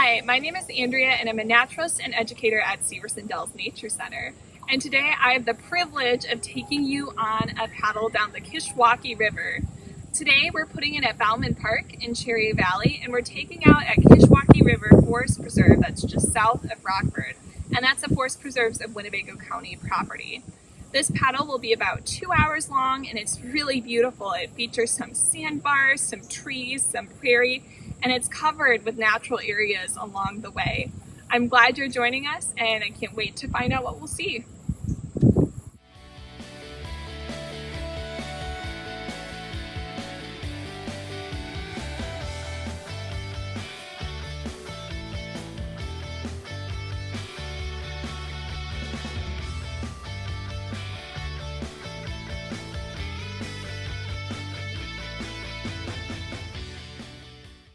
Hi, my name is Andrea and I'm a naturalist and educator at Severson Nature Center. And today I have the privilege of taking you on a paddle down the Kishwaukee River. Today we're putting in at Bauman Park in Cherry Valley, and we're taking out at Kishwaukee River Forest Preserve that's just south of Rockford. And that's the Forest Preserves of Winnebago County property. This paddle will be about 2 hours long and it's really beautiful. It features some sandbars, some trees, some prairie, and it's covered with natural areas along the way. I'm glad you're joining us and I can't wait to find out what we'll see.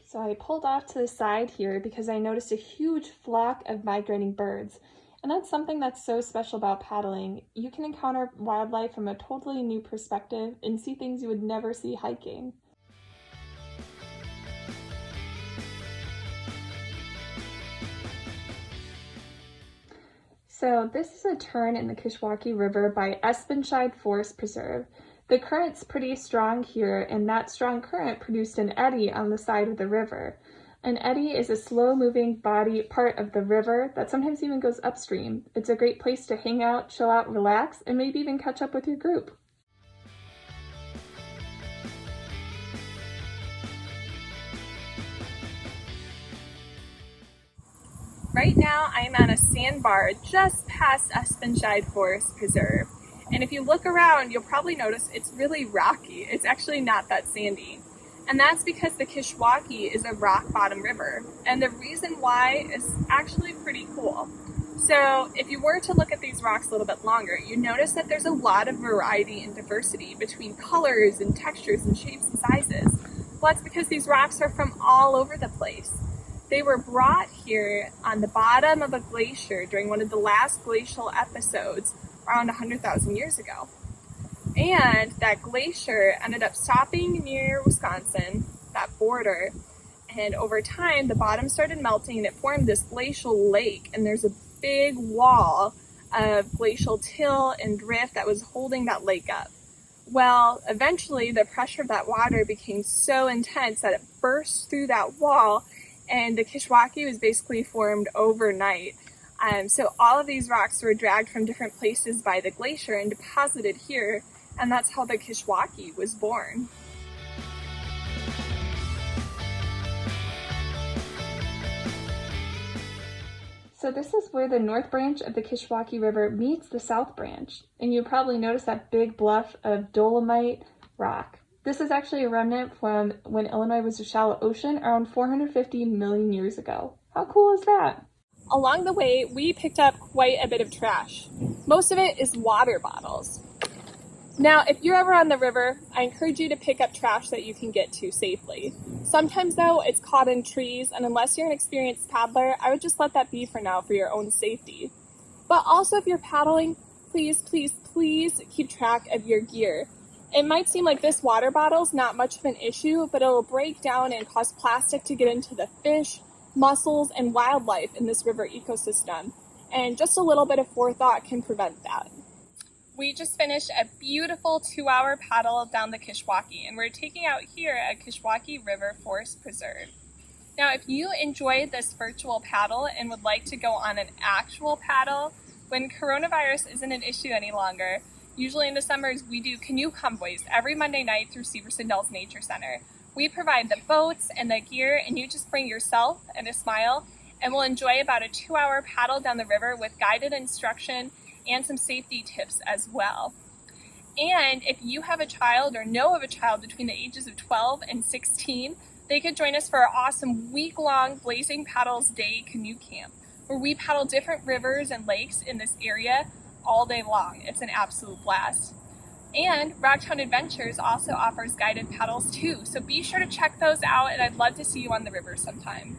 So I pulled off to the side here because I noticed a huge flock of migrating birds. And that's something that's so special about paddling. You can encounter wildlife from a totally new perspective and see things you would never see hiking. So this is a turn in the Kishwaukee River by Espenshide Forest Preserve. The current's pretty strong here, and that strong current produced an eddy on the side of the river. An eddy is a slow-moving part of the river that sometimes even goes upstream. It's a great place to hang out, chill out, relax, and maybe even catch up with your group. Right now, I'm on a sandbar just past Espenshide Forest Preserve. And if you look around, you'll probably notice it's really rocky. It's actually not that sandy. And that's because the Kishwaukee is a rock bottom river. And the reason why is actually pretty cool. So if you were to look at these rocks a little bit longer, you notice that there's a lot of variety and diversity between colors and textures and shapes and sizes. Well, that's because these rocks are from all over the place. They were brought here on the bottom of a glacier during one of the last glacial episodes around 100,000 years ago. And that glacier ended up stopping near Wisconsin, that border, and over time the bottom started melting and it formed this glacial lake, and there's a big wall of glacial till and drift that was holding that lake up. Well, eventually the pressure of that water became so intense that it burst through that wall, and the Kishwaukee was basically formed overnight. So all of these rocks were dragged from different places by the glacier and deposited here, and that's how the Kishwaukee was born. So this is where the north branch of the Kishwaukee River meets the south branch, and you probably noticed that big bluff of dolomite rock. This is actually a remnant from when Illinois was a shallow ocean around 450 million years ago. How cool is that? Along the way, we picked up quite a bit of trash. Most of it is water bottles. Now, if you're ever on the river, I encourage you to pick up trash that you can get to safely. Sometimes though, it's caught in trees, and unless you're an experienced paddler, I would just let that be for now for your own safety. But also if you're paddling, please, please, please keep track of your gear. It might seem like this water bottle's not much of an issue, but it'll break down and cause plastic to get into the fish, mussels, and wildlife in this river ecosystem. And just a little bit of forethought can prevent that. We just finished a beautiful 2-hour paddle down the Kishwaukee, and we're taking out here at Kishwaukee River Forest Preserve. Now, if you enjoyed this virtual paddle and would like to go on an actual paddle, when coronavirus isn't an issue any longer, usually in the summers we do canoe convoys every Monday night through Severson Nature Center. We provide the boats and the gear, and you just bring yourself and a smile, and we'll enjoy about a 2-hour paddle down the river with guided instruction and some safety tips as well. And if you have a child or know of a child between the ages of 12 and 16, they could join us for our awesome week-long Blazing Paddles Day canoe camp, where we paddle different rivers and lakes in this area all day long. It's an absolute blast. And Rocktown Adventures also offers guided paddles too, so be sure to check those out, and I'd love to see you on the river sometime.